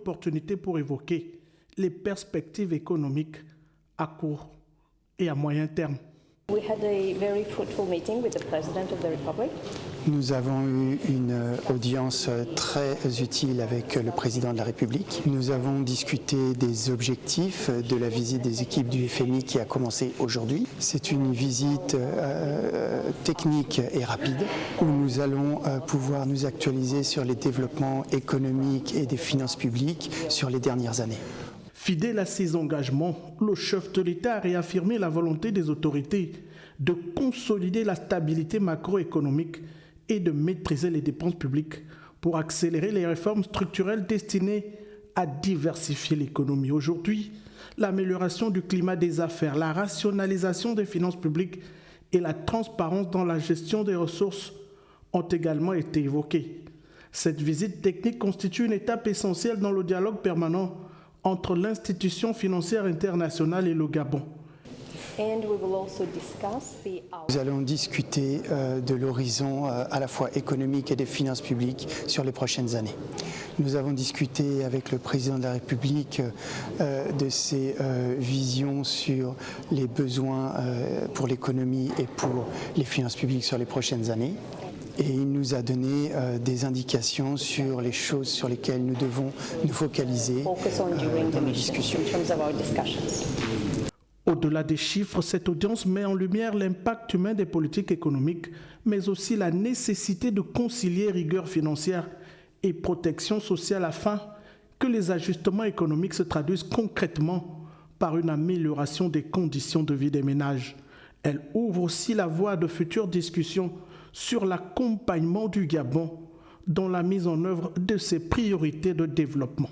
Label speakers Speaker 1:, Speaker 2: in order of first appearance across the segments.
Speaker 1: opportunité pour évoquer les perspectives économiques à court et à moyen terme.
Speaker 2: We had a very fruitful meeting with the President of the Republic.
Speaker 3: Nous avons eu une audience très utile avec le Président de la République. Nous avons discuté des objectifs de la visite des équipes du FMI qui a commencé aujourd'hui. C'est une visite technique et rapide où nous allons pouvoir nous actualiser sur les développements économiques et des finances publiques sur les dernières années.
Speaker 1: Fidèle à ses engagements, le chef de l'État a réaffirmé la volonté des autorités de consolider la stabilité macroéconomique et de maîtriser les dépenses publiques pour accélérer les réformes structurelles destinées à diversifier l'économie. Aujourd'hui, l'amélioration du climat des affaires, la rationalisation des finances publiques et la transparence dans la gestion des ressources ont également été évoquées. Cette visite technique constitue une étape essentielle dans le dialogue permanent entre l'institution financière internationale et le Gabon.
Speaker 3: Nous allons discuter de l'horizon à la fois économique et des finances publiques sur les prochaines années. Nous avons discuté avec le Président de la République de ses visions sur les besoins pour l'économie et pour les finances publiques sur les prochaines années. Et il nous a donné des indications sur les choses sur lesquelles nous devons nous focaliser dans nos discussions.
Speaker 1: Au-delà des chiffres, cette audience met en lumière l'impact humain des politiques économiques, mais aussi la nécessité de concilier rigueur financière et protection sociale afin que les ajustements économiques se traduisent concrètement par une amélioration des conditions de vie des ménages. Elle ouvre aussi la voie à de futures discussions sur l'accompagnement du Gabon dans la mise en œuvre de ses priorités de développement.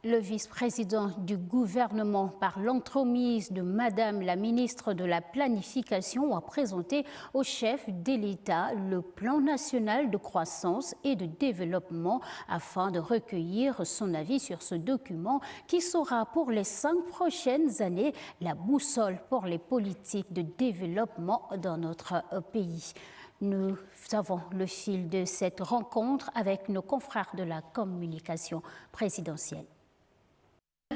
Speaker 4: Le vice-président du gouvernement, par l'entremise de Madame la ministre de la Planification, a présenté au chef de l'État le plan national de croissance et de développement afin de recueillir son avis sur ce document qui sera pour les 5 prochaines années la boussole pour les politiques de développement dans notre pays. Nous avons le fil de cette rencontre avec nos confrères de la communication présidentielle.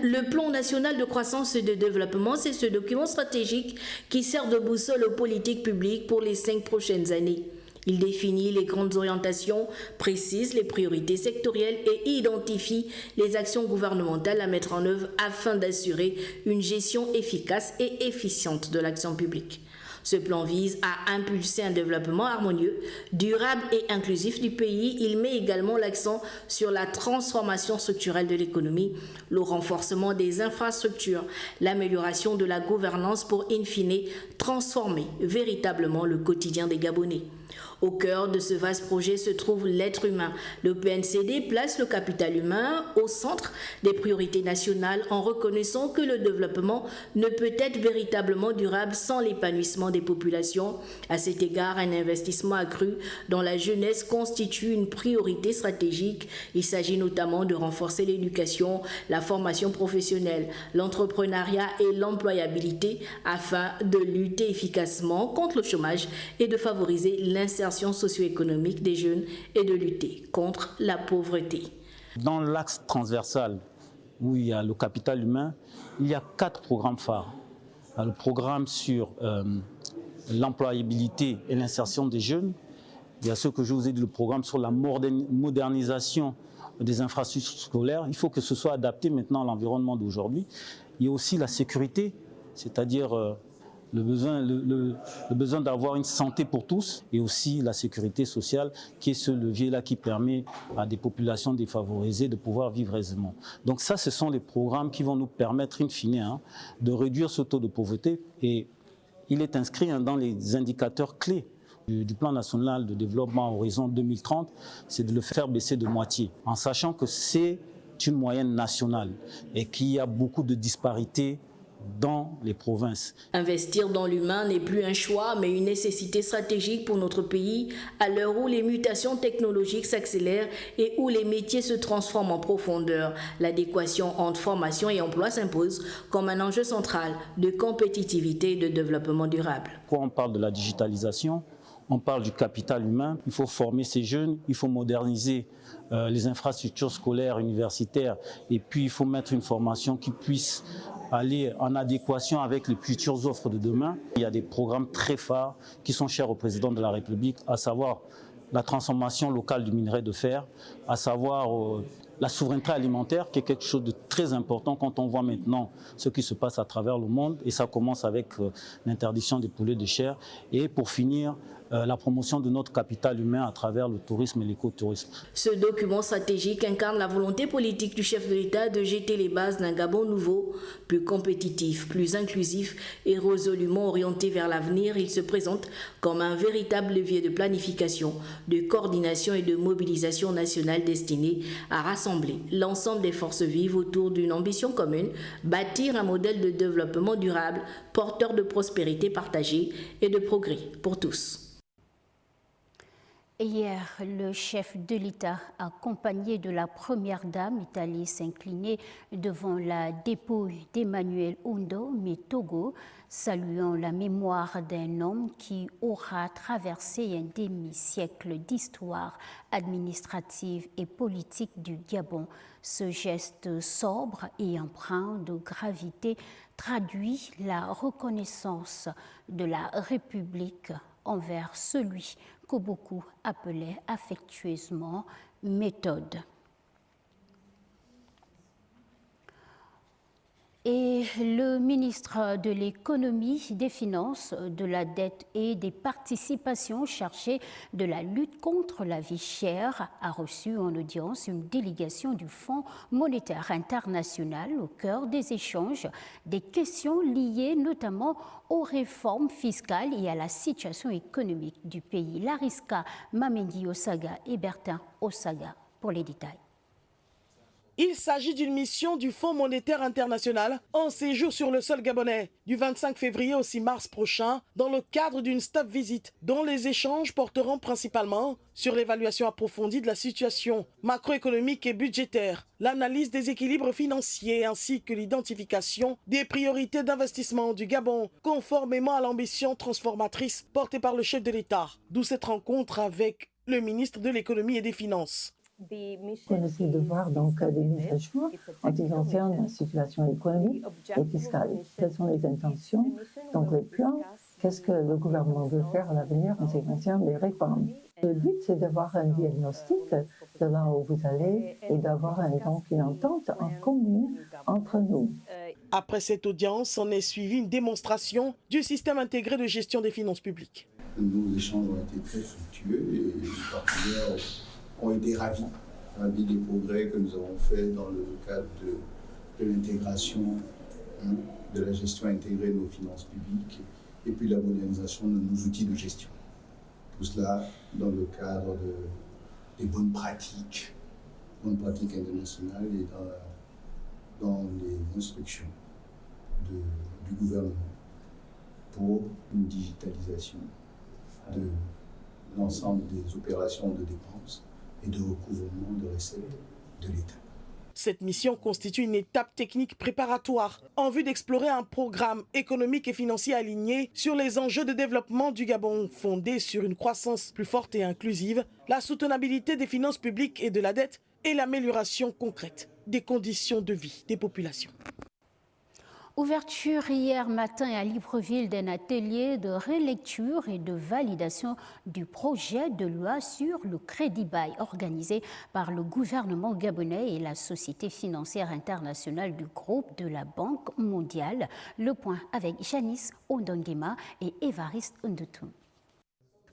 Speaker 5: Le plan national de croissance et de développement, c'est ce document stratégique qui sert de boussole aux politiques publiques pour les 5 prochaines années. Il définit les grandes orientations, précise les priorités sectorielles et identifie les actions gouvernementales à mettre en œuvre afin d'assurer une gestion efficace et efficiente de l'action publique. Ce plan vise à impulser un développement harmonieux, durable et inclusif du pays. Il met également l'accent sur la transformation structurelle de l'économie, le renforcement des infrastructures, l'amélioration de la gouvernance pour, in fine, transformer véritablement le quotidien des Gabonais. Au cœur de ce vaste projet se trouve l'être humain. Le PNCD place le capital humain au centre des priorités nationales en reconnaissant que le développement ne peut être véritablement durable sans l'épanouissement des populations. À cet égard, un investissement accru dans la jeunesse constitue une priorité stratégique. Il s'agit notamment de renforcer l'éducation, la formation professionnelle, l'entrepreneuriat et l'employabilité afin de lutter efficacement contre le chômage et de favoriser l'insertion socio-économique des jeunes et de lutter contre la pauvreté.
Speaker 6: Dans l'axe transversal où il y a le capital humain, il y a 4 programmes phares. Le programme sur l'employabilité et l'insertion des jeunes. Il y a ce que je vous ai dit, le programme sur la modernisation des infrastructures scolaires. Il faut que ce soit adapté maintenant à l'environnement d'aujourd'hui. Il y a aussi la sécurité, c'est-à-dire le besoin d'avoir une santé pour tous, et aussi la sécurité sociale qui est ce levier-là qui permet à des populations défavorisées de pouvoir vivre aisément. Donc ça, ce sont les programmes qui vont nous permettre in fine de réduire ce taux de pauvreté, et il est inscrit dans les indicateurs clés du plan national de développement Horizon 2030, c'est de le faire baisser de moitié, en sachant que c'est une moyenne nationale et qu'il y a beaucoup de disparités dans les provinces.
Speaker 5: Investir dans l'humain n'est plus un choix, mais une nécessité stratégique pour notre pays, à l'heure où les mutations technologiques s'accélèrent et où les métiers se transforment en profondeur. L'adéquation entre formation et emploi s'impose comme un enjeu central de compétitivité et de développement durable.
Speaker 6: Quand on parle de la digitalisation, On parle du capital humain, il faut former ces jeunes, il faut moderniser les infrastructures scolaires, universitaires, et puis il faut mettre une formation qui puisse aller en adéquation avec les futures offres de demain. Il y a des programmes très phares qui sont chers au président de la République, à savoir la transformation locale du minerai de fer, à savoir la souveraineté alimentaire, qui est quelque chose de très important quand on voit maintenant ce qui se passe à travers le monde. Et ça commence avec l'interdiction des poulets de chair. Et pour finir, la promotion de notre capital humain à travers le tourisme et l'écotourisme.
Speaker 5: Ce document stratégique incarne la volonté politique du chef de l'État de jeter les bases d'un Gabon nouveau, plus compétitif, plus inclusif et résolument orienté vers l'avenir. Il se présente comme un véritable levier de planification, de coordination et de mobilisation nationale destiné à rassembler l'ensemble des forces vives autour d'une ambition commune, bâtir un modèle de développement durable, porteur de prospérité partagée et de progrès pour tous.
Speaker 4: Hier, le chef de l'État, accompagné de la première dame, est allé s'incliner devant la dépouille d'Emmanuel Ondo Metogo, saluant la mémoire d'un homme qui aura traversé un demi-siècle d'histoire administrative et politique du Gabon. Ce geste sobre et empreint de gravité traduit la reconnaissance de la République envers celui que beaucoup appelaient affectueusement méthode. Et le ministre de l'Économie, des Finances, de la Dette et des Participations chargé de la lutte contre la vie chère a reçu en audience une délégation du Fonds monétaire international au cœur des échanges, des questions liées notamment aux réformes fiscales et à la situation économique du pays. Lariska Mamendi Osaga et Bertin Osaga pour les détails.
Speaker 1: Il s'agit d'une mission du Fonds monétaire international en séjour sur le sol gabonais du 25 février au 6 mars prochain dans le cadre d'une staff visite dont les échanges porteront principalement sur l'évaluation approfondie de la situation macroéconomique et budgétaire, l'analyse des équilibres financiers ainsi que l'identification des priorités d'investissement du Gabon conformément à l'ambition transformatrice portée par le chef de l'État. D'où cette rencontre avec le ministre de l'Économie et des Finances.
Speaker 7: On essaie de voir donc des mises à jour en ce qui concerne la situation économique et fiscale. Quelles sont les intentions, donc les plans, qu'est-ce que le gouvernement veut faire à l'avenir en ce qui concerne les réformes. Le but, c'est d'avoir un diagnostic de là où vous allez et d'avoir une entente en commune entre nous.
Speaker 1: Après cette audience, on est suivi une démonstration du système intégré de gestion des finances publiques.
Speaker 8: Nos échanges ont été très fructueux et les partenaires ont été ravis des progrès que nous avons faits dans le cadre de l'intégration de la gestion intégrée de nos finances publiques et puis la modernisation de nos outils de gestion. Tout cela dans le cadre des bonnes pratiques internationales et dans les instructions du gouvernement pour une digitalisation de l'ensemble des opérations de dépenses et de recouvrement de recettes de l'État.
Speaker 1: Cette mission constitue une étape technique préparatoire en vue d'explorer un programme économique et financier aligné sur les enjeux de développement du Gabon, fondé sur une croissance plus forte et inclusive, la soutenabilité des finances publiques et de la dette et l'amélioration concrète des conditions de vie des populations.
Speaker 4: Ouverture hier matin à Libreville d'un atelier de relecture et de validation du projet de loi sur le crédit bail organisé par le gouvernement gabonais et la Société financière internationale du groupe de la Banque mondiale. Le point avec Janice Ondongema et Évariste Ndotoum.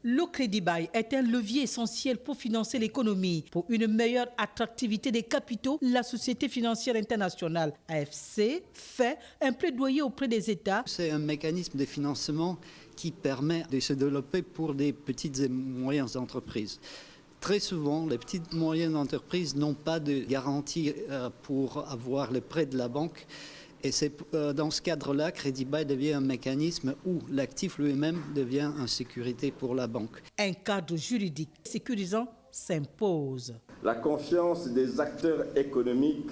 Speaker 9: Le crédit bail est un levier essentiel pour financer l'économie. Pour une meilleure attractivité des capitaux, la Société financière internationale, AFC, fait un plaidoyer auprès des États.
Speaker 10: C'est un mécanisme de financement qui permet de se développer pour des petites et moyennes entreprises. Très souvent, les petites et moyennes entreprises n'ont pas de garantie pour avoir le prêt de la banque. Et c'est dans ce cadre-là, Crédit Bail devient un mécanisme où l'actif lui-même devient une sécurité pour la banque.
Speaker 9: Un cadre juridique sécurisant s'impose.
Speaker 11: La confiance des acteurs économiques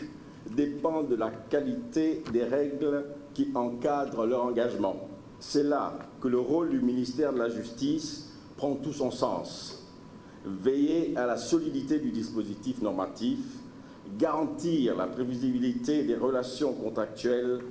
Speaker 11: dépend de la qualité des règles qui encadrent leur engagement. C'est là que le rôle du ministère de la Justice prend tout son sens. Veiller à la solidité du dispositif normatif, garantir la prévisibilité des relations contractuelles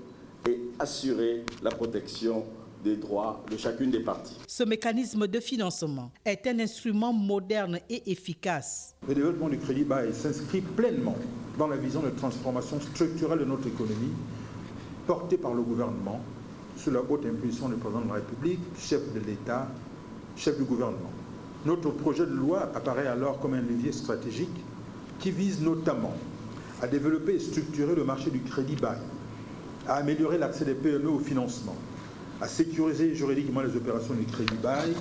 Speaker 11: et assurer la protection des droits de chacune des parties.
Speaker 9: Ce mécanisme de financement est un instrument moderne et efficace.
Speaker 12: Le développement du crédit bail s'inscrit pleinement dans la vision de transformation structurelle de notre économie, portée par le gouvernement, sous la haute impulsion du président de la République, chef de l'État, chef du gouvernement. Notre projet de loi apparaît alors comme un levier stratégique qui vise notamment à développer et structurer le marché du crédit bail, à améliorer l'accès des PME au financement, à sécuriser juridiquement les opérations du crédit bail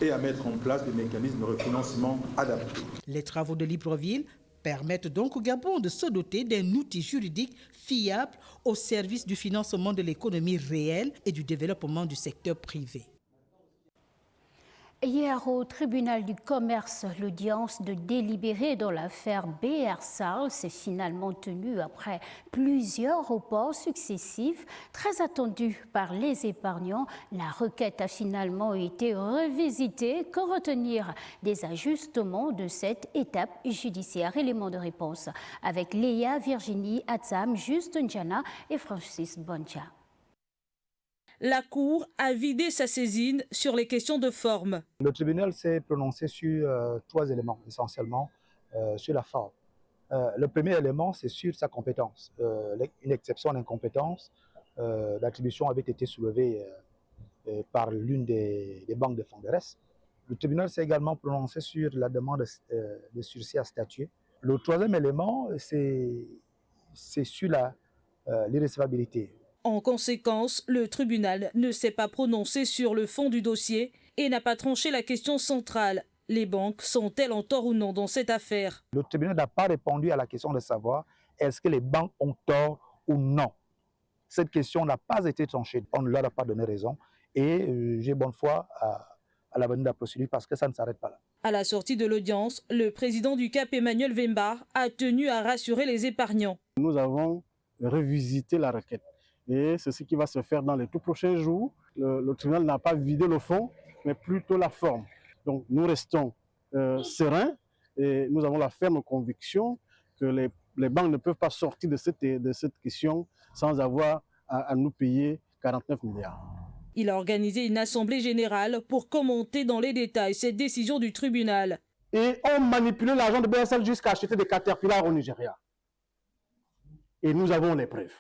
Speaker 12: et à mettre en place des mécanismes de refinancement adaptés.
Speaker 9: Les travaux de Libreville permettent donc au Gabon de se doter d'un outil juridique fiable au service du financement de l'économie réelle et du développement du secteur privé.
Speaker 4: Hier, au tribunal du commerce, l'audience de délibéré dans l'affaire BR Sarl s'est finalement tenue après plusieurs reports successifs. Très attendue par les épargnants, la requête a finalement été revisitée. Que retenir des ajustements de cette étape judiciaire? Élément de réponse avec Léa, Virginie, Atsam, Juste Ndjana et Francis Boncha.
Speaker 13: La Cour a vidé sa saisine sur les questions de forme.
Speaker 14: Le tribunal s'est prononcé sur trois éléments, essentiellement sur la forme. Le premier élément, c'est sur sa compétence. Une exception d'incompétence, l'attribution avait été soulevée par l'une des banques de Fonderes. Le tribunal s'est également prononcé sur la demande de sursis à statuer. Le troisième élément, c'est sur l'irrecevabilité.
Speaker 13: En conséquence, le tribunal ne s'est pas prononcé sur le fond du dossier et n'a pas tranché la question centrale. Les banques sont-elles en tort ou non dans cette affaire?
Speaker 14: Le tribunal n'a pas répondu à la question de savoir est-ce que les banques ont tort ou non. Cette question n'a pas été tranchée. On ne leur a pas donné raison et j'ai bonne foi à l'avenir de la procédure parce que ça ne s'arrête pas là.
Speaker 13: À la sortie de l'audience, le président du CAP, Emmanuel Vembar, a tenu à rassurer les épargnants.
Speaker 15: Nous avons revisité la requête. Et c'est ce qui va se faire dans les tout prochains jours. Le tribunal n'a pas vidé le fond, mais plutôt la forme. Donc nous restons sereins et nous avons la ferme conviction que les banques ne peuvent pas sortir de cette question sans avoir à nous payer 49 milliards.
Speaker 13: Il a organisé une assemblée générale pour commenter dans les détails cette décision du tribunal.
Speaker 15: Et on manipulait l'argent de BSL jusqu'à acheter des Caterpillar au Nigeria. Et nous avons les preuves.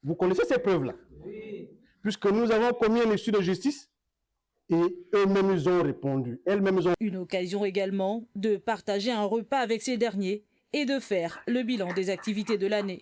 Speaker 15: Vous connaissez ces preuves-là? Oui. Puisque nous avons commis un issue de justice et eux-mêmes ils ont répondu.
Speaker 13: Une occasion également de partager un repas avec ces derniers et de faire le bilan des activités de l'année.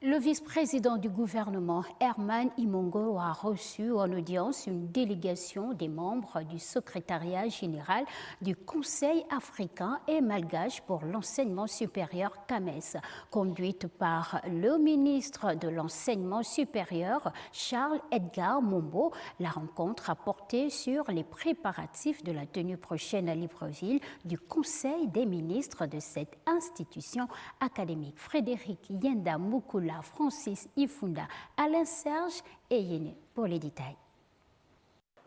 Speaker 4: Le vice-président du gouvernement, Herman Imongo, a reçu en audience une délégation des membres du secrétariat général du Conseil africain et malgache pour l'enseignement supérieur CAMES, conduite par le ministre de l'enseignement supérieur, Charles-Edgar Mombo. La rencontre a porté sur les préparatifs de la tenue prochaine à Libreville du Conseil des ministres de cette institution académique. Frédéric Yenda Mukula, Francis Ifunda, Alain Serge et Yéné pour les détails.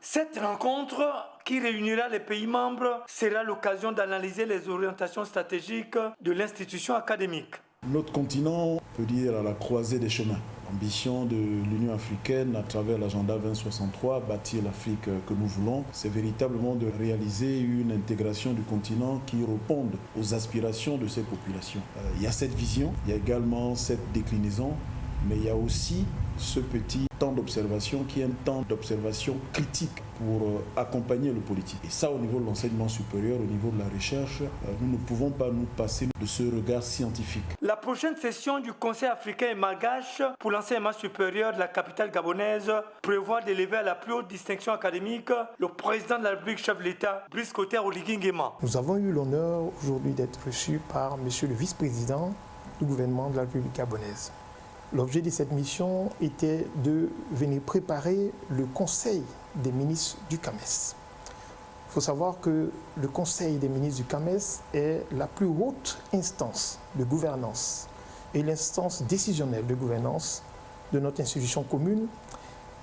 Speaker 16: Cette rencontre qui réunira les pays membres sera l'occasion d'analyser les orientations stratégiques de l'institution académique.
Speaker 17: Notre continent peut dire à la croisée des chemins. L'ambition de l'Union africaine à travers l'agenda 2063, bâtir l'Afrique que nous voulons, c'est véritablement de réaliser une intégration du continent qui réponde aux aspirations de ces populations. Il y a cette vision, il y a également cette déclinaison, mais il y a aussi ce petit temps d'observation qui est un temps d'observation critique pour accompagner le politique. Et ça, au niveau de l'enseignement supérieur, au niveau de la recherche, nous ne pouvons pas nous passer de ce regard scientifique.
Speaker 16: La prochaine session du Conseil africain et malgache pour l'enseignement supérieur de la capitale gabonaise prévoit d'élever à la plus haute distinction académique le président de la République, chef de l'État, Brice Clotaire Oligui Nguema.
Speaker 18: Nous avons eu l'honneur aujourd'hui d'être reçus par monsieur le vice-président du gouvernement de la République gabonaise. L'objet de cette mission était de venir préparer le Conseil des ministres du CAMES. Il faut savoir que le Conseil des ministres du CAMES est la plus haute instance de gouvernance et l'instance décisionnelle de gouvernance de notre institution commune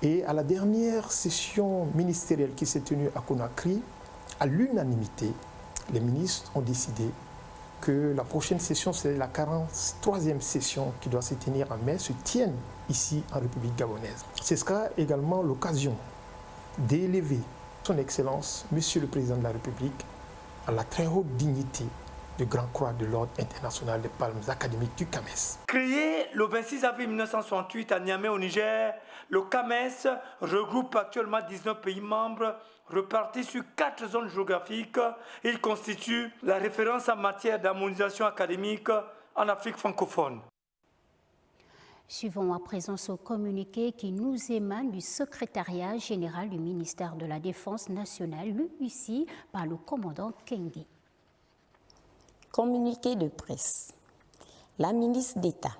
Speaker 18: Et à la dernière session ministérielle qui s'est tenue à Conakry, à l'unanimité, les ministres ont décidé que la prochaine session, c'est la 43e session qui doit se tenir en mai, se tienne ici en République gabonaise. Ce sera également l'occasion d'élever son Excellence, Monsieur le Président de la République, à la très haute dignité de Grand Croix de l'Ordre international des palmes académiques du CAMES.
Speaker 16: Créé le 26 avril 1968 à Niamey au Niger, le CAMES regroupe actuellement 19 pays membres repartis sur 4 zones géographiques. Il constitue la référence en matière d'harmonisation académique en Afrique francophone.
Speaker 4: Suivons à présent ce communiqué qui nous émane du secrétariat général du ministère de la Défense nationale, lu ici par le commandant Kenge.
Speaker 19: Communiqué de presse. La ministre d'État,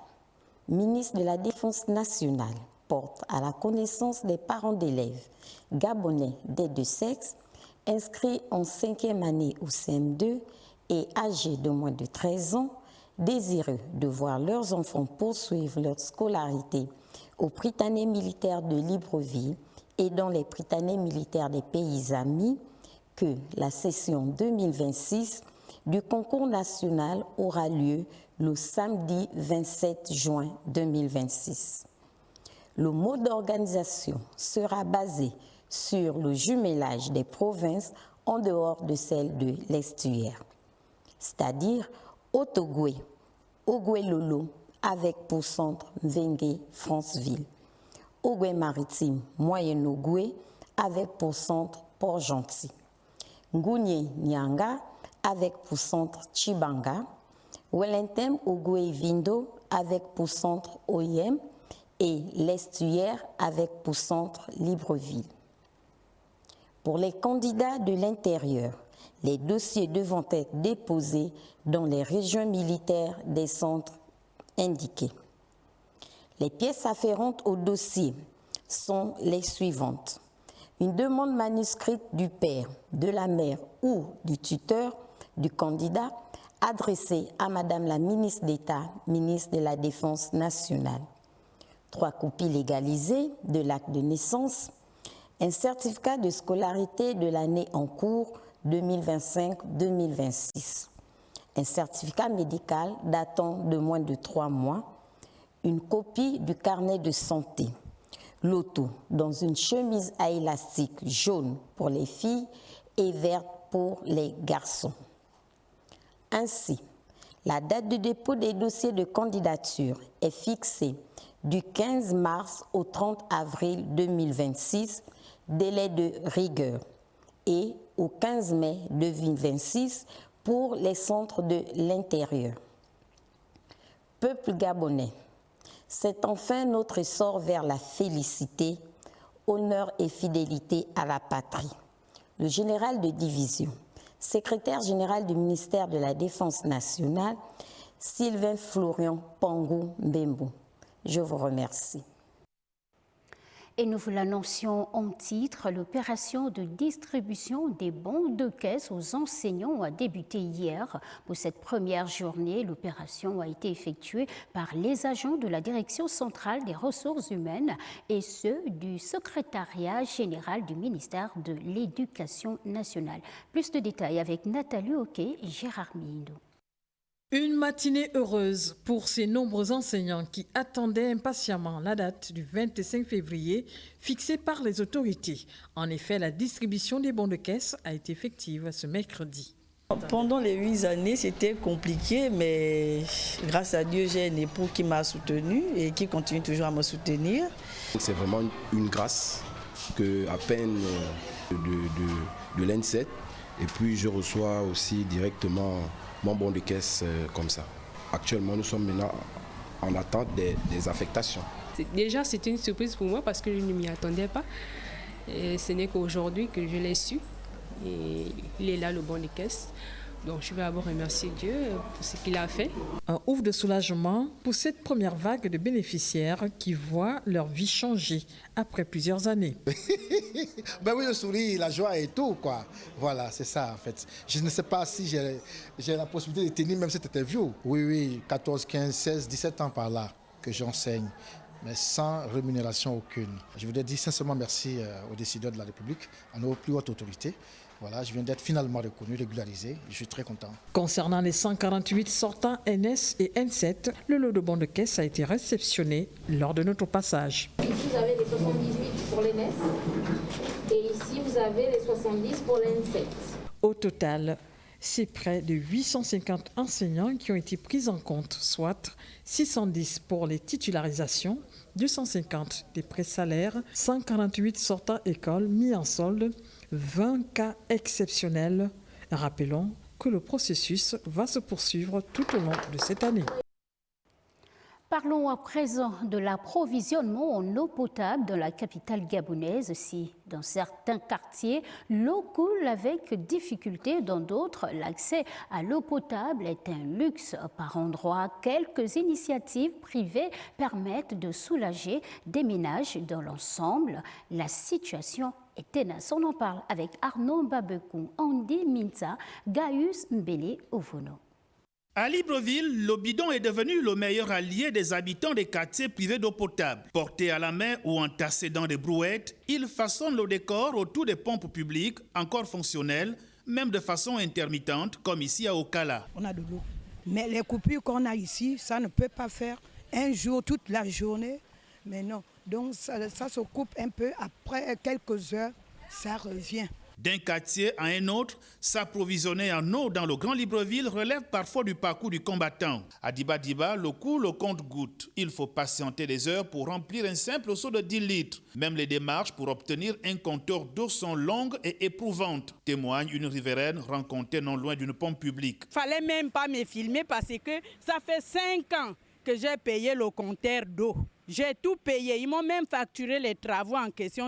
Speaker 19: ministre de la Défense nationale, porte à la connaissance des parents d'élèves gabonais des deux sexes inscrits en 5e année au CM2 et âgés de moins de 13 ans, désireux de voir leurs enfants poursuivre leur scolarité au Prytanée militaire de Libreville et dans les Prytanées militaires des pays amis, que la session 2026 du concours national aura lieu le samedi 27 juin 2026. Le mode d'organisation sera basé sur le jumelage des provinces en dehors de celle de l'estuaire, c'est-à-dire Otogoué, Ogoué-Lolo, avec pour centre Mvengue-Franceville, Ogoué-Maritime, Moyen-Ogoué, avec pour centre Port-Gentil, Ngounié-Nyanga, avec pour centre Chibanga, Wellington Ogoué-Vindo, avec pour centre Oyem, et l'estuaire avec pour centre Libreville. Pour les candidats de l'intérieur, les dossiers devront être déposés dans les régions militaires des centres indiqués. Les pièces afférentes au dossier sont les suivantes. Une demande manuscrite du père, de la mère ou du tuteur du candidat adressée à Madame la ministre d'État, ministre de la Défense nationale. 3 copies légalisées de l'acte de naissance, un certificat de scolarité de l'année en cours 2025-2026, un certificat médical datant de moins de 3 mois, une copie du carnet de santé, l'auto dans une chemise à élastique jaune pour les filles et verte pour les garçons. Ainsi, la date de dépôt des dossiers de candidature est fixée du 15 mars au 30 avril 2026, délai de rigueur, et au 15 mai 2026 pour les centres de l'intérieur. Peuple gabonais, c'est enfin notre essor vers la félicité, honneur et fidélité à la patrie. Le général de division, secrétaire général du ministère de la Défense nationale, Sylvain Florian Pangou Mbembo. Je vous remercie.
Speaker 4: Et nous vous l'annoncions en titre, l'opération de distribution des bons de caisse aux enseignants a débuté hier. Pour cette première journée, l'opération a été effectuée par les agents de la Direction centrale des ressources humaines et ceux du secrétariat général du ministère de l'Éducation nationale. Plus de détails avec Nathalie Oquet et Gérard Mindo.
Speaker 20: Une matinée heureuse pour ces nombreux enseignants qui attendaient impatiemment la date du 25 février fixée par les autorités. En effet, la distribution des bons de caisse a été effective ce mercredi.
Speaker 21: Pendant les 8 années, c'était compliqué, mais grâce à Dieu, j'ai un époux qui m'a soutenu et qui continue toujours à me soutenir.
Speaker 22: C'est vraiment une grâce que à peine de l'ENSET, et puis je reçois aussi directement mon bon de caisse comme ça. Actuellement, nous sommes maintenant en attente des affectations.
Speaker 23: Déjà, c'était une surprise pour moi parce que je ne m'y attendais pas. Et ce n'est qu'aujourd'hui que je l'ai su. Et il est là, le bon de caisse. Donc, je vais d'abord remercier Dieu pour ce qu'il a fait.
Speaker 20: Un ouf de soulagement pour cette première vague de bénéficiaires qui voient leur vie changer après plusieurs années.
Speaker 24: Ben oui, le sourire, la joie et tout, quoi. Voilà, c'est ça, en fait. Je ne sais pas si j'ai la possibilité de tenir même cette interview. Oui, 14, 15, 16, 17 ans par là que j'enseigne. mais sans rémunération aucune. Je voudrais dire sincèrement merci aux décideurs de la République, à nos plus hautes autorités. Voilà, je viens d'être finalement reconnu, régularisé. Je suis très content.
Speaker 20: Concernant les 148 sortants NS et N7, le lot de bons de caisse a été réceptionné lors de notre passage.
Speaker 2: Ici, vous avez les 78 pour l'NS et ici, vous avez les 70 pour l'N7.
Speaker 20: Au total, c'est près de 850 enseignants qui ont été pris en compte, soit 610 pour les titularisations, 250 des présalaires, 148 sortants écoles mis en solde, 20 cas exceptionnels. Rappelons que le processus va se poursuivre tout au long de cette année.
Speaker 4: Parlons à présent de l'approvisionnement en eau potable dans la capitale gabonaise. Si dans certains quartiers, l'eau coule avec difficulté, dans d'autres, l'accès à l'eau potable est un luxe par endroits. Quelques initiatives privées permettent de soulager des ménages. Dans l'ensemble, la situation est tenace. On en parle avec Arnaud Babekou, Andy Minza, Gaius Mbele Ovono.
Speaker 3: À Libreville, le bidon est devenu le meilleur allié des habitants des quartiers privés d'eau potable. Porté à la main ou entassé dans des brouettes, il façonne le décor autour des pompes publiques encore fonctionnelles, même de façon intermittente, comme ici à Okala.
Speaker 5: On a de l'eau, mais les coupures qu'on a ici, ça ne peut pas faire un jour, toute la journée, mais non. Donc ça se coupe un peu, après quelques heures, ça revient.
Speaker 3: D'un quartier à un autre, s'approvisionner en eau dans le Grand Libreville relève parfois du parcours du combattant. À Diba, le coup, le compte-gouttes. Il faut patienter des heures pour remplir un simple seau de 10 litres. Même les démarches pour obtenir un compteur d'eau sont longues et éprouvantes, témoigne une riveraine rencontrée non loin d'une pompe publique.
Speaker 6: Fallait même pas me filmer parce que ça fait 5 ans que j'ai payé le compteur d'eau. J'ai tout payé. Ils m'ont même facturé les travaux en question,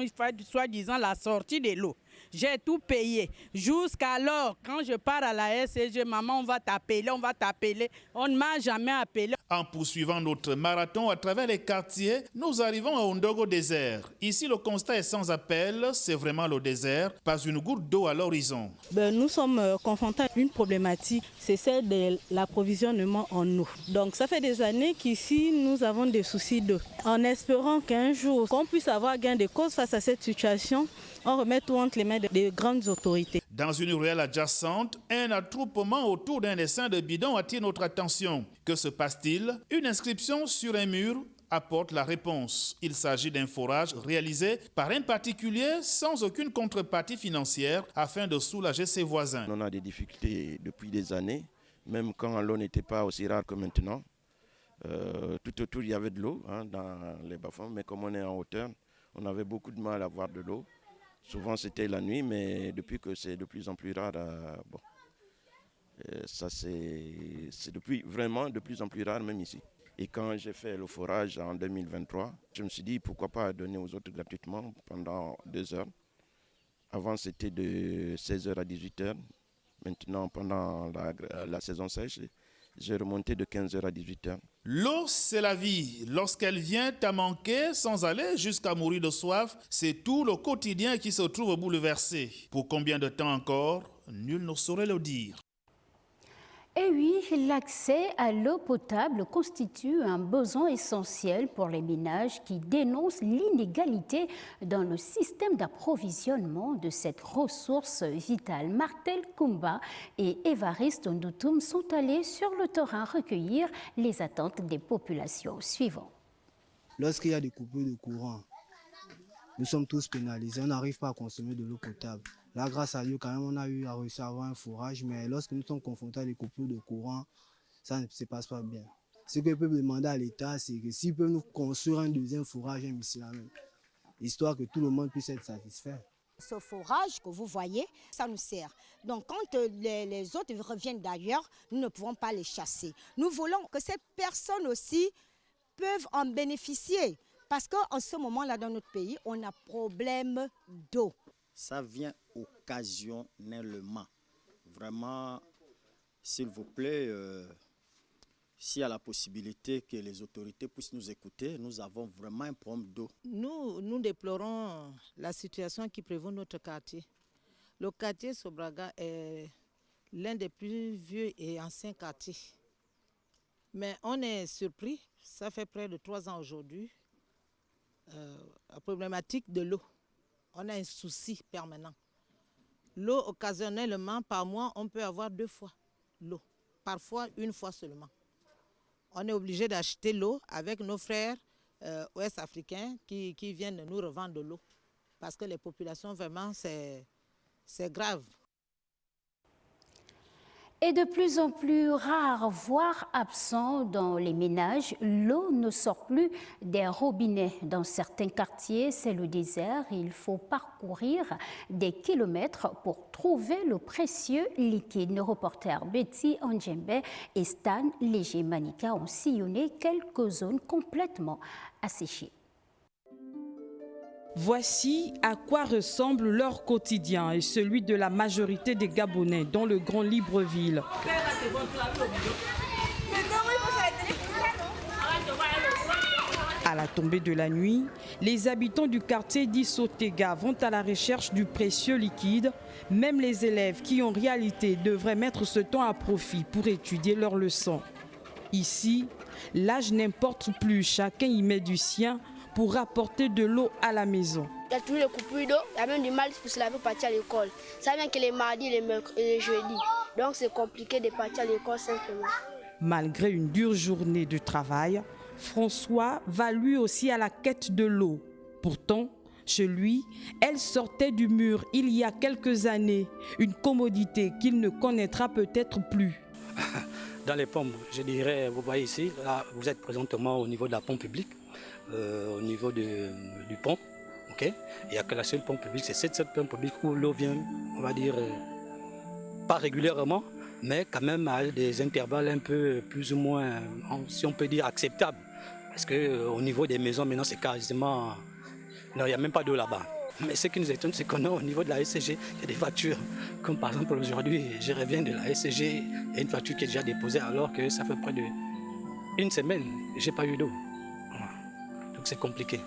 Speaker 6: soi-disant la sortie de l'eau. J'ai tout payé. Jusqu'alors, quand je pars à la SCG, maman, on va t'appeler. On ne m'a jamais appelé.
Speaker 3: En poursuivant notre marathon à travers les quartiers, nous arrivons à Ondogo désert. Ici, le constat est sans appel. C'est vraiment le désert. Pas une goutte d'eau à l'horizon.
Speaker 6: Nous sommes confrontés à une problématique. C'est celle de l'approvisionnement en eau. Donc, ça fait des années qu'ici, nous avons des soucis d'eau. En espérant qu'un jour, qu'on puisse avoir gain de cause face à cette situation, on remet tout entre les mains des grandes autorités.
Speaker 3: Dans une ruelle adjacente, un attroupement autour d'un dessin de bidon attire notre attention. Que se passe-t-il? Une inscription sur un mur apporte la réponse. Il s'agit d'un forage réalisé par un particulier sans aucune contrepartie financière afin de soulager ses voisins.
Speaker 25: On a des difficultés depuis des années, même quand l'eau n'était pas aussi rare que maintenant. Tout autour, il y avait de l'eau dans les bas-fonds, mais comme on est en hauteur, on avait beaucoup de mal à avoir de l'eau. Souvent, c'était la nuit, mais depuis que c'est de plus en plus rare, ça c'est vraiment de plus en plus rare, même ici. Et quand j'ai fait le forage en 2023, je me suis dit pourquoi pas donner aux autres gratuitement pendant 2 heures. Avant, c'était de 16h à 18h. Maintenant, pendant la saison sèche, j'ai remonté de 15h à 18h.
Speaker 3: L'eau, c'est la vie. Lorsqu'elle vient à manquer, sans aller jusqu'à mourir de soif, c'est tout le quotidien qui se trouve bouleversé. Pour combien de temps encore, nul ne saurait le dire.
Speaker 4: Et oui, l'accès à l'eau potable constitue un besoin essentiel pour les ménages qui dénoncent l'inégalité dans le système d'approvisionnement de cette ressource vitale. Martel Kumba et Évariste Ndoutoum sont allés sur le terrain recueillir les attentes des populations. Suivant.
Speaker 26: Lorsqu'il y a des coupures de courant, nous sommes tous pénalisés, on n'arrive pas à consommer de l'eau potable. Là, grâce à Dieu, quand même, on a réussi à avoir un forage, mais lorsque nous sommes confrontés à des coupures de courant, ça ne se passe pas bien. Ce que je peux demander à l'État, c'est que s'ils peuvent nous construire un deuxième forage ici, là même, histoire que tout le monde puisse être satisfait.
Speaker 27: Ce forage que vous voyez, ça nous sert. Donc quand les autres reviennent d'ailleurs, nous ne pouvons pas les chasser. Nous voulons que ces personnes aussi peuvent en bénéficier. Parce qu'en ce moment-là, dans notre pays, on a problème d'eau.
Speaker 28: Ça vient occasionnellement. Vraiment, s'il vous plaît, s'il y a la possibilité que les autorités puissent nous écouter, nous avons vraiment un problème d'eau.
Speaker 6: Nous déplorons la situation qui prévaut notre quartier. Le quartier Sobraga est l'un des plus vieux et anciens quartiers. Mais on est surpris, ça fait près de 3 ans aujourd'hui,
Speaker 1: la problématique de l'eau. On a un souci permanent. L'eau, occasionnellement, par mois, on peut avoir 2 fois l'eau. Parfois, 1 fois seulement. On est obligé d'acheter l'eau avec nos frères ouest-africains qui viennent nous revendre de l'eau. Parce que les populations, vraiment, c'est grave.
Speaker 4: Et de plus en plus rare, voire absent dans les ménages, l'eau ne sort plus des robinets. Dans certains quartiers, c'est le désert. Il faut parcourir des kilomètres pour trouver le précieux liquide. Nos reporters Betty Onjembe et Stan Léger-Manika ont sillonné quelques zones complètement asséchées.
Speaker 7: Voici à quoi ressemble leur quotidien et celui de la majorité des Gabonais dans le Grand Libreville. À la tombée de la nuit, les habitants du quartier d'Issotega vont à la recherche du précieux liquide. Même les élèves qui en réalité devraient mettre ce temps à profit pour étudier leurs leçons. Ici, l'âge n'importe plus, chacun y met du sien pour rapporter de l'eau à la maison.
Speaker 8: Il y a toujours les coupures d'eau, il y a même du mal pour se laver pour partir à l'école. Ça vient que les mardis, les mercredis et les jeudis. Donc c'est compliqué de partir à l'école simplement.
Speaker 7: Malgré une dure journée de travail, François va lui aussi à la quête de l'eau. Pourtant, chez lui, elle sortait du mur il y a quelques années, une commodité qu'il ne connaîtra peut-être plus.
Speaker 9: Dans les pompes, je dirais, vous voyez ici, là, vous êtes présentement au niveau de la pompe publique. Au niveau du pont, okay. Il n'y a que la seule pompe publique, c'est cette pompe publique où l'eau vient, on va dire, pas régulièrement, mais quand même à des intervalles un peu plus ou moins, si on peut dire, acceptables. Parce qu'au niveau des maisons, maintenant, c'est quasiment... Non, il n'y a même pas d'eau là-bas. Mais ce qui nous étonne, c'est qu'on a au niveau de la SCG, il y a des factures. Comme par exemple aujourd'hui, je reviens de la SCG, il y a une facture qui est déjà déposée alors que ça fait près d'1 semaine, je n'ai pas eu d'eau. C'est compliqué.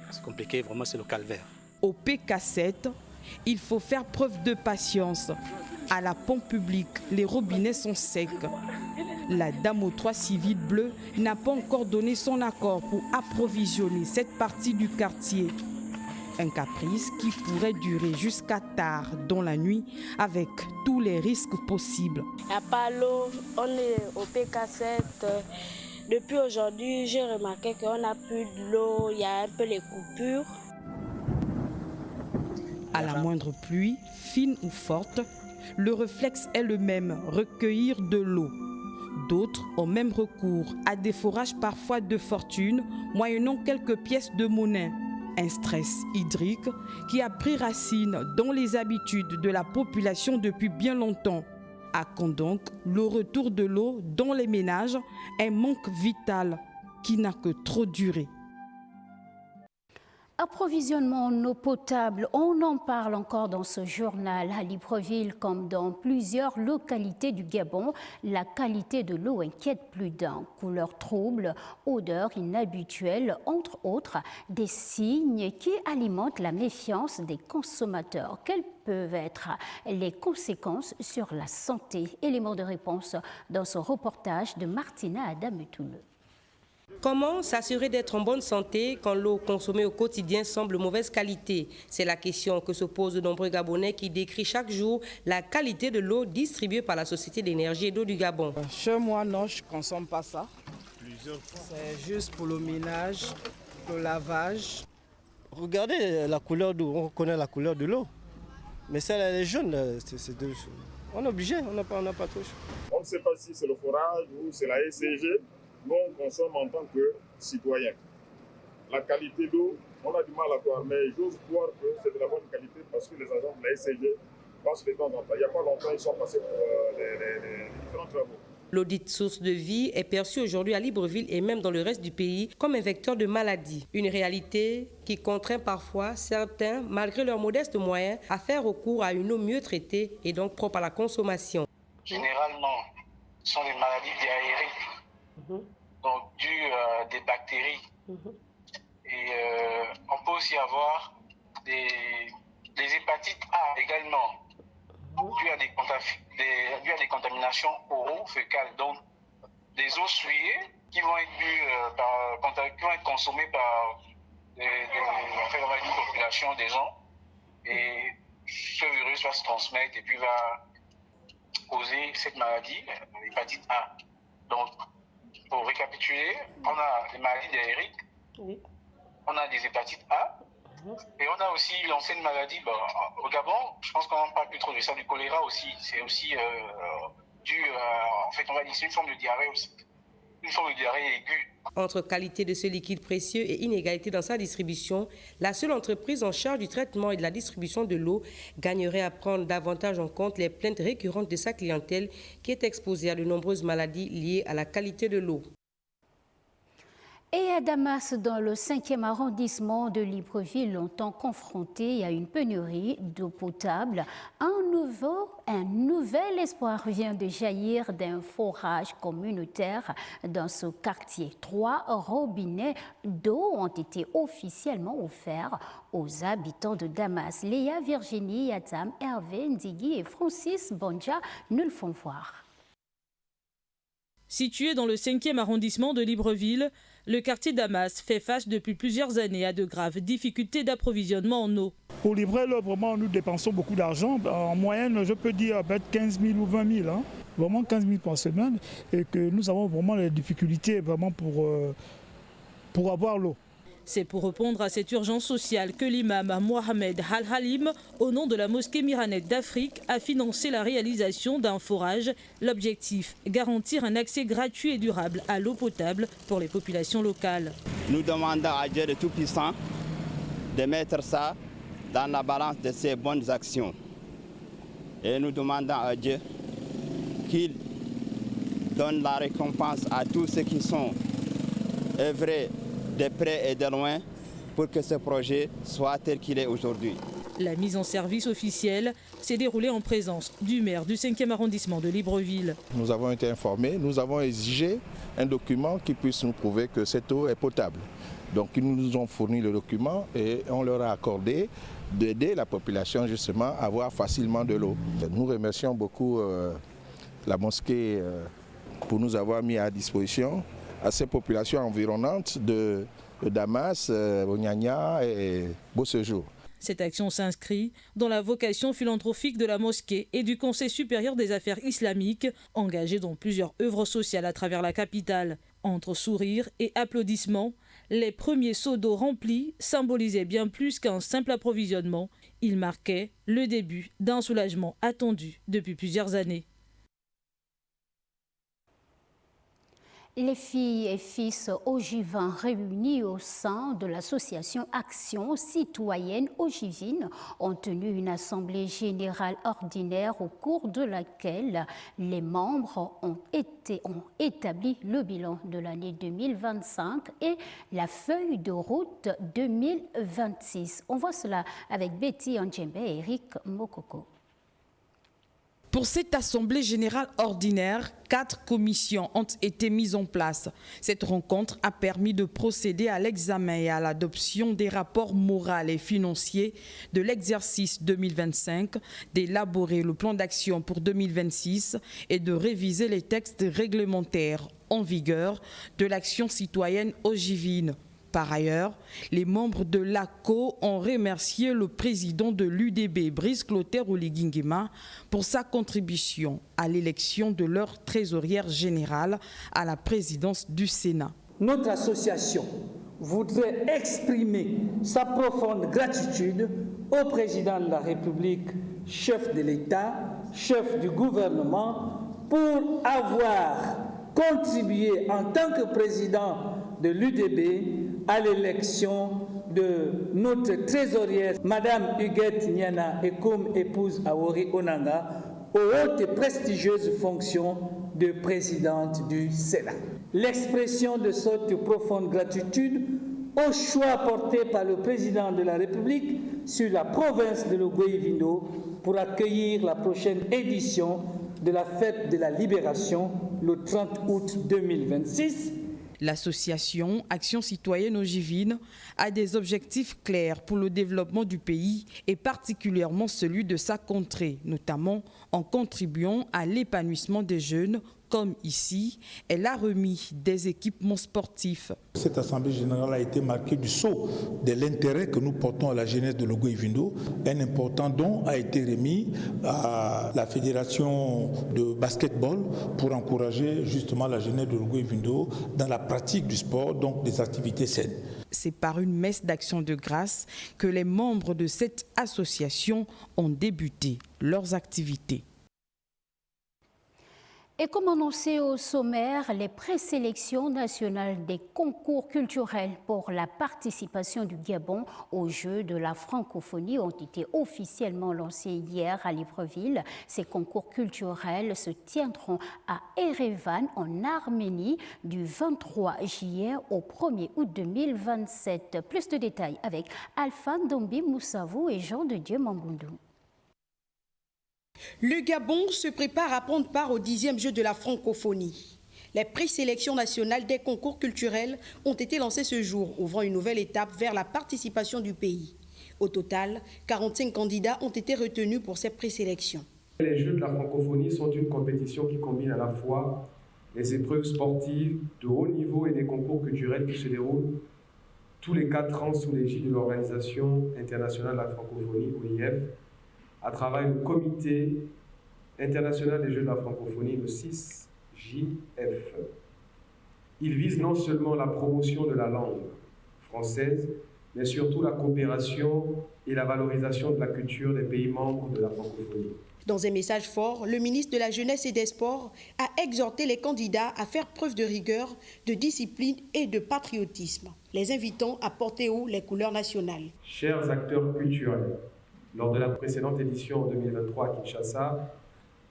Speaker 9: C'est compliqué, vraiment, c'est le calvaire.
Speaker 7: Au PK7, il faut faire preuve de patience. À la pompe publique, les robinets sont secs. La dame aux 3 civils bleus n'a pas encore donné son accord pour approvisionner cette partie du quartier. Un caprice qui pourrait durer jusqu'à tard dans la nuit avec tous les risques possibles.
Speaker 8: Il n'y a pas l'eau, on est au PK7. Depuis aujourd'hui, j'ai remarqué qu'on n'a plus de l'eau, il y a un peu les coupures.
Speaker 7: À la moindre pluie, fine ou forte, le réflexe est le même, recueillir de l'eau. D'autres ont même recours à des forages parfois de fortune, moyennant quelques pièces de monnaie. Un stress hydrique qui a pris racine dans les habitudes de la population depuis bien longtemps. À quand donc le retour de l'eau dans les ménages, un manque vital qui n'a que trop duré.
Speaker 4: Approvisionnement en eau potable, on en parle encore dans ce journal. À Libreville, comme dans plusieurs localités du Gabon, la qualité de l'eau inquiète plus d'un. Couleur trouble, odeur inhabituelle, entre autres, des signes qui alimentent la méfiance des consommateurs. Quelles peuvent être les conséquences sur la santé? Élément de réponse dans ce reportage de Martina Adametoule.
Speaker 10: Comment s'assurer d'être en bonne santé quand l'eau consommée au quotidien semble de mauvaise qualité? C'est la question que se posent de nombreux Gabonais qui décrivent chaque jour la qualité de l'eau distribuée par la Société d'énergie et d'eau du Gabon.
Speaker 6: Chez moi, non, je ne consomme pas ça. C'est juste pour le ménage, le lavage.
Speaker 11: Regardez la couleur d'eau, on reconnaît la couleur de l'eau. Mais celle elle est jaune, on est obligé, on n'a pas trop chaud.
Speaker 12: On ne sait pas si c'est le forage ou c'est la SCG. Nous, on consomme en tant que citoyens. La qualité d'eau, on a du mal à voir, mais j'ose croire que c'est de la bonne qualité parce que les agents de la SCG passent de temps en temps. Il n'y a pas longtemps, ils sont passés pour les différents travaux.
Speaker 10: L'eau dite source de vie est perçue aujourd'hui à Libreville et même dans le reste du pays comme un vecteur de maladie. Une réalité qui contraint parfois certains, malgré leurs modestes moyens, à faire recours à une eau mieux traitée et donc propre à la consommation.
Speaker 14: Généralement, ce sont des maladies diarrhéiques. Donc dues à des bactéries. Et on peut aussi avoir des hépatites A également, dues à des contaminations oro-fécales. Donc des eaux souillées qui vont être consommées par une population des gens et ce virus va se transmettre et puis va causer cette maladie, l'hépatite A. Donc, pour récapituler, on a les maladies diarrhéiques, on a des hépatites A, et on a aussi l'ancienne maladie, au Gabon, je pense qu'on n'en parle plus trop de ça, du choléra aussi. C'est aussi dû, en fait, on va dire, c'est une forme de diarrhée aussi. Une forme de diarrhée aiguë.
Speaker 10: Entre qualité de ce liquide précieux et inégalité dans sa distribution, la seule entreprise en charge du traitement et de la distribution de l'eau gagnerait à prendre davantage en compte les plaintes récurrentes de sa clientèle qui est exposée à de nombreuses maladies liées à la qualité de l'eau.
Speaker 4: Et à Damas, dans le 5e arrondissement de Libreville, longtemps confronté à une pénurie d'eau potable, un nouvel espoir vient de jaillir d'un forage communautaire dans ce quartier. 3 robinets d'eau ont été officiellement offerts aux habitants de Damas. Léa, Virginie, Yatam, Hervé, Ndigui et Francis Bonja nous le font voir.
Speaker 13: Situé dans le 5e arrondissement de Libreville, le quartier Damas fait face depuis plusieurs années à de graves difficultés d'approvisionnement en eau.
Speaker 15: Pour livrer l'eau, vraiment, nous dépensons beaucoup d'argent. En moyenne, je peux dire peut-être 15 000 ou 20 000. Hein. Vraiment 15 000 par semaine. Et que nous avons vraiment des difficultés vraiment pour avoir l'eau.
Speaker 13: C'est pour répondre à cette urgence sociale que l'imam Mohamed Al-Halim, au nom de la mosquée Miranette d'Afrique, a financé la réalisation d'un forage. L'objectif, garantir un accès gratuit et durable à l'eau potable pour les populations locales.
Speaker 16: Nous demandons à Dieu de Tout-Puissant de mettre ça dans la balance de ses bonnes actions. Et nous demandons à Dieu qu'il donne la récompense à tous ceux qui sont œuvrés de près et de loin pour que ce projet soit tel qu'il est aujourd'hui.
Speaker 13: La mise en service officielle s'est déroulée en présence du maire du 5e arrondissement de Libreville.
Speaker 17: Nous avons été informés, nous avons exigé un document qui puisse nous prouver que cette eau est potable. Donc ils nous ont fourni le document et on leur a accordé d'aider la population justement à avoir facilement de l'eau. Nous remercions beaucoup la mosquée pour nous avoir mis à disposition à ces populations environnantes de Damas, Ognagna et Beauséjour.
Speaker 13: Cette action s'inscrit dans la vocation philanthropique de la mosquée et du Conseil supérieur des affaires islamiques, engagé dans plusieurs œuvres sociales à travers la capitale. Entre sourires et applaudissements, les premiers seaux d'eau remplis symbolisaient bien plus qu'un simple approvisionnement. Ils marquaient le début d'un soulagement attendu depuis plusieurs années.
Speaker 4: Les filles et fils ogivins réunis au sein de l'association Action citoyenne ogivine ont tenu une assemblée générale ordinaire au cours de laquelle les membres ont établi le bilan de l'année 2025 et la feuille de route 2026. On voit cela avec Betty Andjembe et Eric Mokoko.
Speaker 7: Pour cette assemblée générale ordinaire, 4 commissions ont été mises en place. Cette rencontre a permis de procéder à l'examen et à l'adoption des rapports moraux et financiers de l'exercice 2025, d'élaborer le plan d'action pour 2026 et de réviser les textes réglementaires en vigueur de l'action citoyenne ogivine. Par ailleurs, les membres de l'ACO ont remercié le président de l'UDB, Brice Clotaire Oligingema, pour sa contribution à l'élection de leur trésorière générale à la présidence du Sénat.
Speaker 18: Notre association voudrait exprimer sa profonde gratitude au président de la République, chef de l'État, chef du gouvernement, pour avoir contribué en tant que président de l'UDB à l'élection de notre trésorière, Madame Huguette Nyana, et comme épouse Awori Onanga, aux hautes et prestigieuses fonctions de présidente du Sénat. L'expression de cette profonde gratitude au choix porté par le président de la République sur la province de l'Ogoïvindo pour accueillir la prochaine édition de la fête de la Libération le 30 août 2026.
Speaker 7: L'association Action citoyenne ogivine a des objectifs clairs pour le développement du pays et particulièrement celui de sa contrée, notamment en contribuant à l'épanouissement des jeunes comme ici, elle a remis des équipements sportifs.
Speaker 2: Cette Assemblée générale a été marquée du sceau de l'intérêt que nous portons à la jeunesse de Logo-Ivindo. Un important don a été remis à la Fédération de basketball pour encourager justement la jeunesse de Logo-Ivindo dans la pratique du sport, donc des activités saines.
Speaker 7: C'est par une messe d'action de grâce que les membres de cette association ont débuté leurs activités.
Speaker 4: Et comme annoncé au sommaire, les présélections nationales des concours culturels pour la participation du Gabon aux Jeux de la francophonie ont été officiellement lancées hier à Libreville. Ces concours culturels se tiendront à Erevan, en Arménie, du 23 juillet au 1er août 2027. Plus de détails avec Alpha Ndombi Moussavou et Jean de Dieu Mamboundou.
Speaker 5: Le Gabon se prépare à prendre part aux 10e Jeux de la francophonie. Les présélections nationales des concours culturels ont été lancées ce jour, ouvrant une nouvelle étape vers la participation du pays. Au total, 45 candidats ont été retenus pour ces présélections.
Speaker 19: Les Jeux de la francophonie sont une compétition qui combine à la fois les épreuves sportives de haut niveau et des concours culturels qui se déroulent tous les 4 ans sous l'égide de l'Organisation internationale de la francophonie, OIF, à travers le Comité international des Jeux de la francophonie, le 6JF. Il vise non seulement la promotion de la langue française, mais surtout la coopération et la valorisation de la culture des pays membres de la francophonie.
Speaker 5: Dans un message fort, le ministre de la Jeunesse et des Sports a exhorté les candidats à faire preuve de rigueur, de discipline et de patriotisme, les invitant à porter haut les couleurs nationales.
Speaker 19: Chers acteurs culturels, lors de la précédente édition en 2023 à Kinshasa,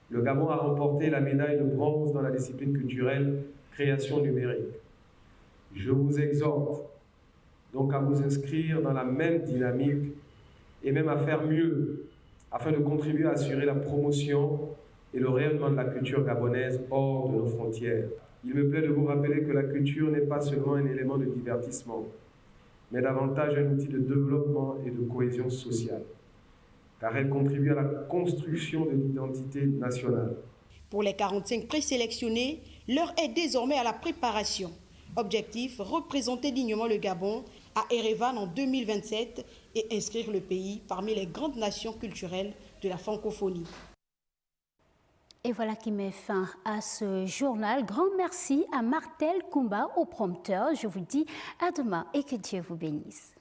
Speaker 19: le Gabon a remporté la médaille de bronze dans la discipline culturelle création numérique. Je vous exhorte donc à vous inscrire dans la même dynamique et même à faire mieux afin de contribuer à assurer la promotion et le rayonnement de la culture gabonaise hors de nos frontières. Il me plaît de vous rappeler que la culture n'est pas seulement un élément de divertissement, mais davantage un outil de développement et de cohésion sociale, car elle contribue à la construction de l'identité nationale.
Speaker 5: Pour les 45 présélectionnés, l'heure est désormais à la préparation. Objectif, représenter dignement le Gabon à Erevan en 2027 et inscrire le pays parmi les grandes nations culturelles de la francophonie.
Speaker 4: Et voilà qui met fin à ce journal. Grand merci à Martel Koumba, au prompteur. Je vous dis à demain et que Dieu vous bénisse.